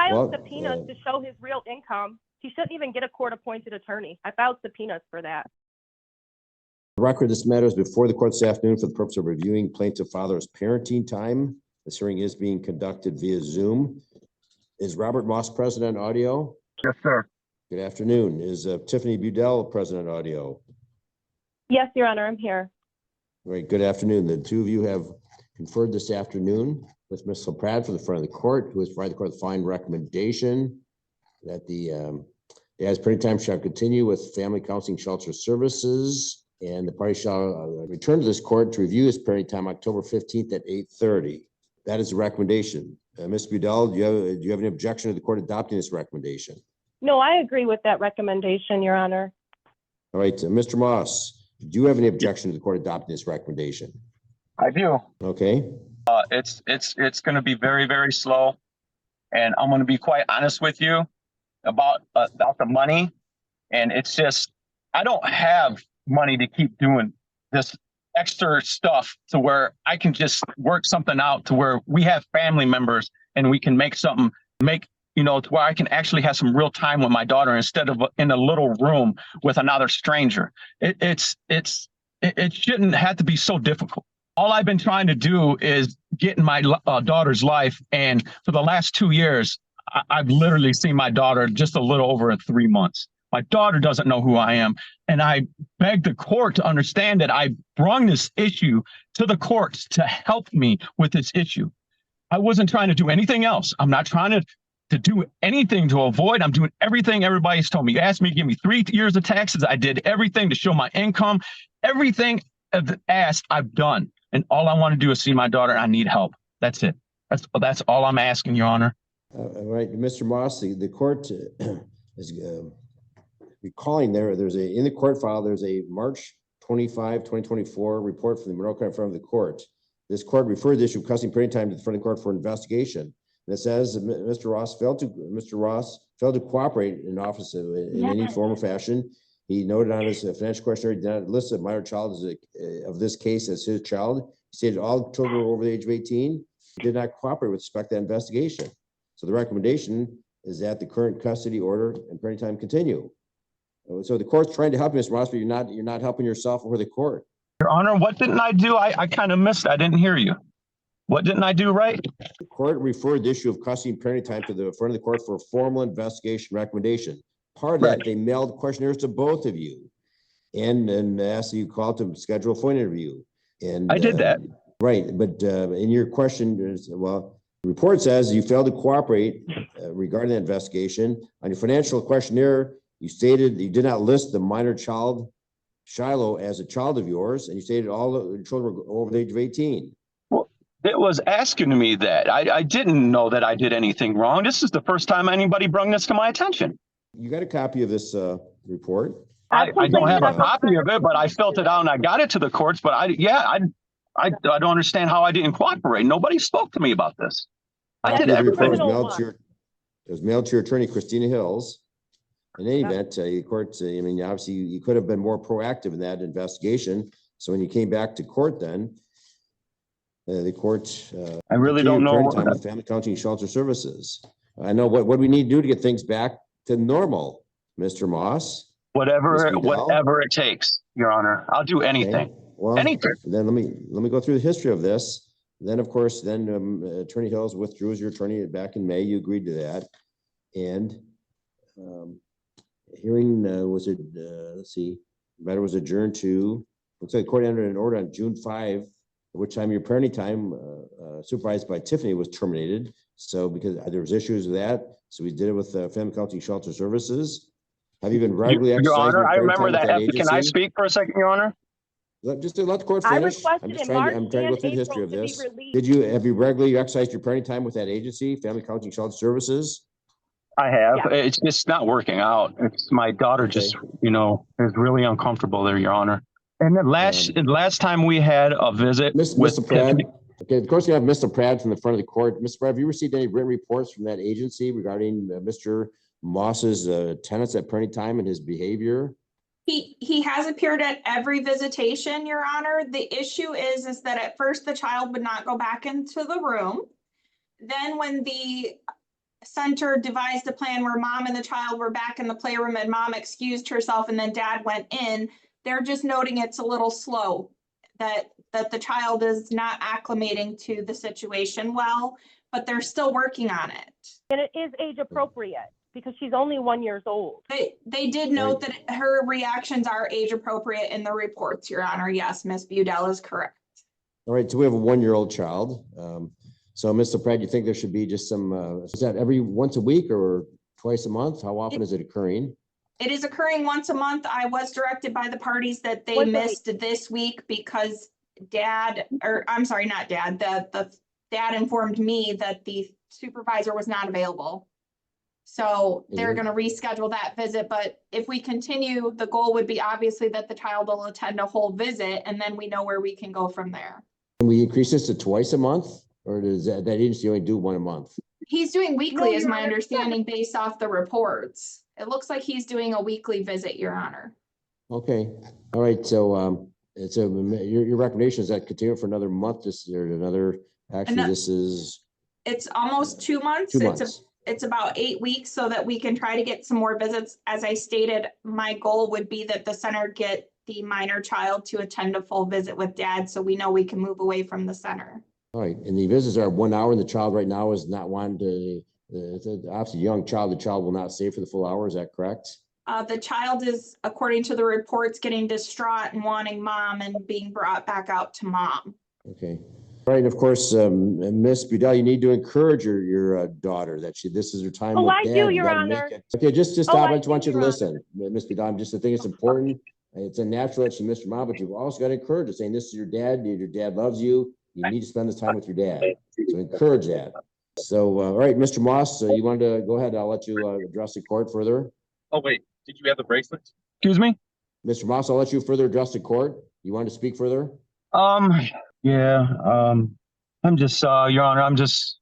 filed subpoenas to show his real income. He shouldn't even get a court-appointed attorney. I filed subpoenas for that. The record, this matter is before the court this afternoon for the purpose of reviewing plaintiff father's parenting time. This hearing is being conducted via Zoom. Is Robert Moss present on audio? Yes, sir. Good afternoon. Is Tiffany Budell present on audio? Yes, Your Honor, I'm here. Great. Good afternoon. The two of you have conferred this afternoon with Ms. LaPrade for the front of the court, who has provided the court with fine recommendation that the dad's parenting time shall continue with family counseling shelter services, and the party shall return to this court to review his parenting time October 15th at 8:30. That is the recommendation. Ms. Budell, do you have any objection to the court adopting this recommendation? No, I agree with that recommendation, Your Honor. All right, Mr. Moss, do you have any objection to the court adopting this recommendation? I do. Okay. It's going to be very, very slow, and I'm going to be quite honest with you about the money. And it's just, I don't have money to keep doing this extra stuff to where I can just work something out to where we have family members and we can make something, to where I can actually have some real time with my daughter instead of in a little room with another stranger. It shouldn't have to be so difficult. All I've been trying to do is get in my daughter's life. And for the last 2 years, I've literally seen my daughter just a little over 3 months. My daughter doesn't know who I am. And I beg the court to understand that I brought this issue to the courts to help me with this issue. I wasn't trying to do anything else. I'm not trying to do anything to avoid. I'm doing everything everybody's told me. You asked me to give me 3 years of taxes. I did everything to show my income. Everything asked, I've done. And all I want to do is see my daughter. I need help. That's it. That's all I'm asking, Your Honor. All right, Mr. Moss, the court is recalling in the court file, there's a March 25, 2024 report from the Monroe County front of the court. This court referred the issue of custody parenting time to the front of the court for investigation. And it says Mr. Ross failed to cooperate in office in any form or fashion. He noted on his financial questionnaire, he did not list a minor child of this case as his child. He stated all children were over the age of 18. He did not cooperate with respect to that investigation. So the recommendation is that the current custody order and parenting time continue. So the court's trying to help you, Mr. Ross, but you're not helping yourself or the court. Your Honor, what didn't I do? I kind of missed. I didn't hear you. What didn't I do right? The court referred the issue of custody and parenting time to the front of the court for a formal investigation recommendation. Part of that, they mailed questionnaires to both of you and asked you call to schedule a phone interview. And I did that. Right. But in your question, the report says you failed to cooperate regarding the investigation. On your financial questionnaire, you stated you did not list the minor child, Shiloh, as a child of yours, and you stated all the children were over the age of 18. Well, it was asking me that. I didn't know that I did anything wrong. This is the first time anybody brought this to my attention. You got a copy of this report? I don't have a copy of it, but I filled it out and I got it to the courts. But I don't understand how I didn't cooperate. Nobody spoke to me about this. I did everything. It was mailed to your attorney, Christina Hills. In any event, the court, obviously you could have been more proactive in that investigation. So when you came back to court then, the court I really don't know time with family counseling shelter services. I know what we need to do to get things back to normal, Mr. Moss. Whatever it takes, Your Honor. I'll do anything. Okay. Well, anything. Then let me go through the history of this. Then, of course, Attorney Hills withdrew as your attorney back in May. You agreed to that, and hearing the matter was adjourned to. Looks like the court entered an order on June 5, at which time your parenting time, supervised by Tiffany, was terminated. So because there was issues with that, so we did it with Family Counseling Shelter Services. Have you been regularly exercising? Your Honor, I remember that. Can I speak for a second, Your Honor? Just to let the court finish. I'm trying to go through the history of this. Have you regularly exercised your parenting time with that agency, Family Counseling Shelter Services? I have. Yeah. It's just not working out. It's my daughter just, is really uncomfortable there, Your Honor. And then last time we had a visit with Mr. Pratt. Okay, of course you have Mr. Pratt from the front of the court. Mr. Pratt, have you received any written reports from that agency regarding Mr. Moss's attendance at parenting time and his behavior? He has appeared at every visitation, Your Honor. The issue is that at first the child would not go back into the room. Then when the center devised a plan where mom and the child were back in the playroom and mom excused herself and then dad went in. They're just noting it's a little slow, that the child is not acclimating to the situation well, but they're still working on it. And it is age appropriate because she's only 1 year old. They did note that her reactions are age appropriate in the reports, Your Honor. Yes, Ms. Budell is correct. All right, so we have a 1-year-old child. So Mr. Pratt, you think there should be just some, is that every once a week or twice a month? How often is it occurring? It is occurring once a month. I was directed by the parties that they Once a missed this week because dad, or I'm sorry, not dad, the dad informed me that the supervisor was not available. So they're Mhm. gonna reschedule that visit, but if we continue, the goal would be obviously that the child will attend a whole visit and then we know where we can go from there. Can we increase this to twice a month? Or does that agency only do one a month? He's doing No, weekly is Your my Honor. understanding based off the reports. It looks like he's doing a weekly visit, Your Honor. Okay, all right, so it's your recommendation is that continue for another month this year, another, actually, And this is It's almost 2 months. 2 It's months. it's about 8 weeks so that we can try to get some more visits. As I stated, my goal would be that the center get the minor child to attend a full visit with dad, so we know we can move away from the center. All right, and the visits are 1 hour, and the child right now is not wanting to, obviously, young child, the child will not stay for the full hour, is that correct? The child is, according to the reports, getting distraught and wanting mom and being brought back out to mom. Okay, all right, and of course, Miss Budell, you need to encourage your daughter that this is her time Oh, with I dad. do, You Your gotta make Honor. it- Okay, just Oh, stop, I I just want do, you to Your listen, Miss Budell, I just think it's important. It's a natural that she missed her mom, but you've also got to encourage her, saying this is your dad loves you, you need to spend this time with your dad, so encourage that. So, all right, Mr. Moss, you wanted to go ahead, I'll let you address the court further. Oh, wait, did you have the bracelets? Excuse me? Mr. Moss, I'll let you further address the court. You want to speak further? Yeah, I'm just, Your Honor, I just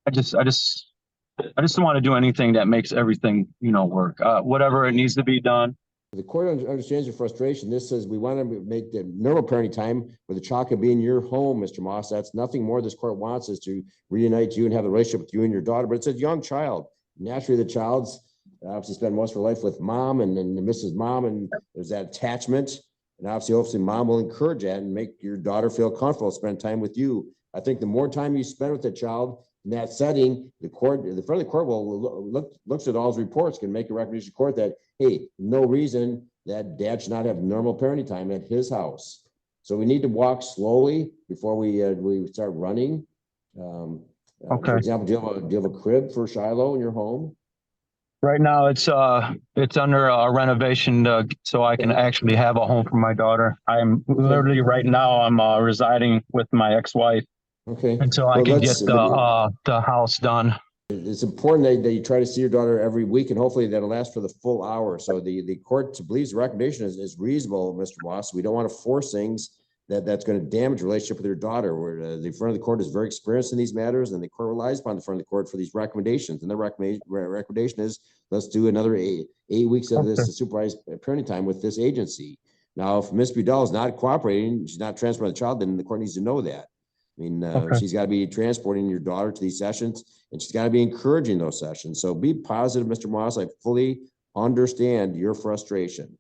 don't want to do anything that makes everything, work. Whatever it needs to be done. The court understands your frustration. This says we want to make the normal parenting time where the child can be in your home, Mr. Moss. That's nothing more this court wants is to reunite you and have a relationship with you and your daughter, but it's a young child. Naturally, the child's obviously spend most of her life with mom and Mrs. Mom, and there's that attachment. And obviously, hopefully mom will encourage that and make your daughter feel comfortable, spend time with you. I think the more time you spend with the child in that setting, the front of the court will looks at all his reports, can make a recommendation to court that, hey, no reason that dad should not have normal parenting time at his house. So we need to walk slowly before we start running. Okay. For example, do you have a crib for Shiloh in your home? Right now, it's under renovation, so I can actually have a home for my daughter. I'm literally right now, I'm residing with my ex-wife Okay. until I can get the house done. It's important that you try to see your daughter every week, and hopefully that'll last for the full hour. So the court believes the recommendation is reasonable, Mr. Moss. We don't want to force things that's going to damage the relationship with your daughter. Where the front of the court is very experienced in these matters, and the court relies upon the front of the court for these recommendations. And the recommendation is let's do another eight weeks of this supervised parenting time with this agency. Now, if Ms. Budell is not cooperating, she's not transferring the child, then the court needs to know that. I mean, she's got to be transporting your daughter to these sessions, and she's got to be encouraging those sessions. So be positive, Mr. Moss. I fully understand your frustration.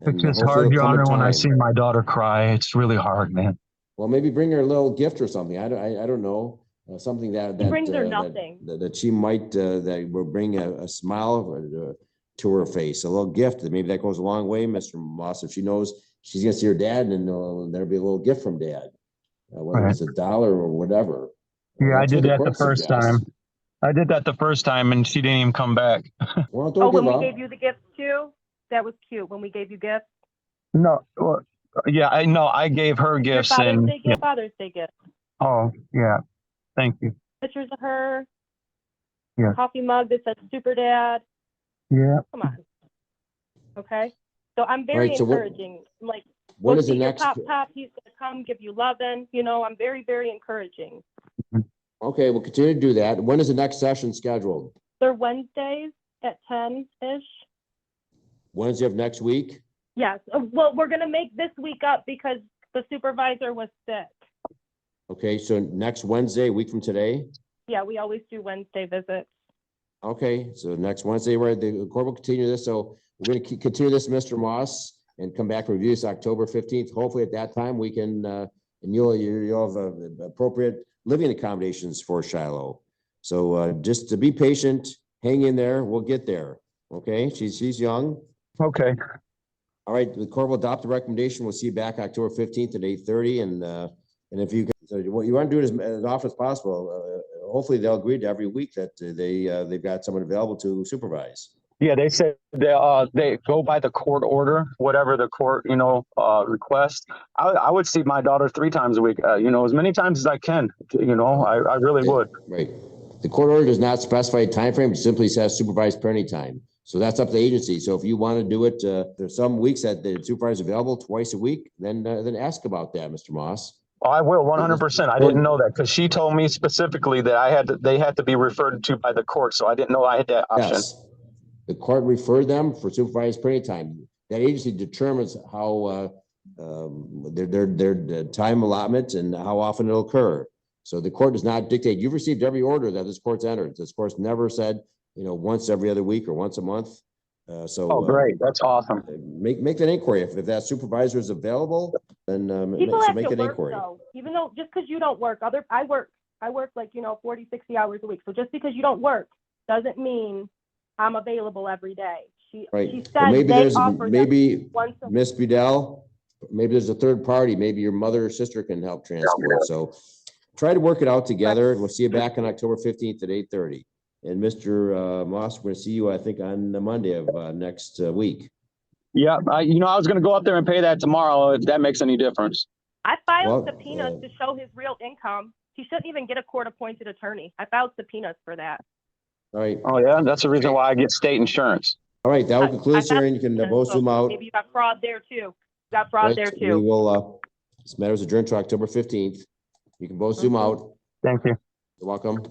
It's just hard, Your Honor, when I see my daughter cry. It's really hard, man. Well, maybe bring her a little gift or something. I don't know. Something that brings her nothing. That she might that will bring a smile to her face, a little gift. Maybe that goes a long way, Mr. Moss. If she knows she's gonna see her dad, and there'll be a little gift from dad, whether it's $1 or whatever. Yeah, I did that the first time. I did that the first time, and she didn't even come back. Well, don't when give we up. gave you the gifts too? That was cute when we gave you gifts. No, well, yeah, I know. I gave her gifts, and Father's Day gift. oh yeah, thank you. Pictures of her. Yeah. Coffee mug that says Super Dad. Yeah. Come on. Okay. So I'm very Right, so encouraging. When go is the see your next? Pop, he's gonna come give you loving. I'm very, very encouraging. Okay, we'll continue to do that. When is the next session scheduled? They're Wednesdays at 10-ish. Wednesday of next week? Yes. Well, we're gonna make this week up because the supervisor was sick. Okay, so next Wednesday, a week from today? Yeah, we always do Wednesday visits. Okay, so next Wednesday, where the court will continue this. So we're going to continue this, Mr. Moss, and come back and review this October 15th. Hopefully at that time we can, and you'll have appropriate living accommodations for Shiloh. So just to be patient, hang in there. We'll get there. Okay, she's young. Okay. All right, the court will adopt the recommendation. We'll see you back October 15th at 8:30. And if you can, so what you want to do is as often as possible. Hopefully they'll agree to every week that they've got someone available to supervise. Yeah, they said they go by the court order, whatever the court, requests. I would see my daughter 3 times a week, as many times as I can, I really would. Right. The court order does not specify a time frame. It simply says supervised parenting time. So that's up to the agency. So if you want to do it, there's some weeks that the supervisor is available twice a week, then ask about that, Mr. Moss. Oh, I will 100%. I didn't know that because she told me specifically that they had to be referred to by the court. So I didn't know I had that option. Yes. The court referred them for supervised parenting time. That agency determines how their time allotment and how often it'll occur. So the court does not dictate. You've received every order that this court's entered. This court's never said, once every other week or once a month. Oh, great. That's awesome. Make that inquiry. If that supervisor is available, then People so have make to that work inquiry. though, even though just because you don't work, I work like 40, 60 hours a week. So just because you don't work doesn't mean I'm available every day. She Right. said Maybe they there's offer maybe once a Miss Budell, maybe there's a third party. Maybe your mother or sister can help transport. So try to work it out together. We'll see you back on October 15th at 8:30. And Mr. Moss, we're going to see you, I think, on the Monday of next week. Yeah. I was going to go up there and pay that tomorrow if that makes any difference. I filed Well, subpoenas to show his real income. He shouldn't even get a court-appointed attorney. I filed subpoenas for that. All right. Oh, yeah. That's the reason why I get state insurance. All right. That will conclude, I sir. And you can both So zoom out. maybe you got fraud there too. Got fraud Right. there We too. will, this matter is adjourned to October 15th. You can both zoom out. Thank you. You're welcome.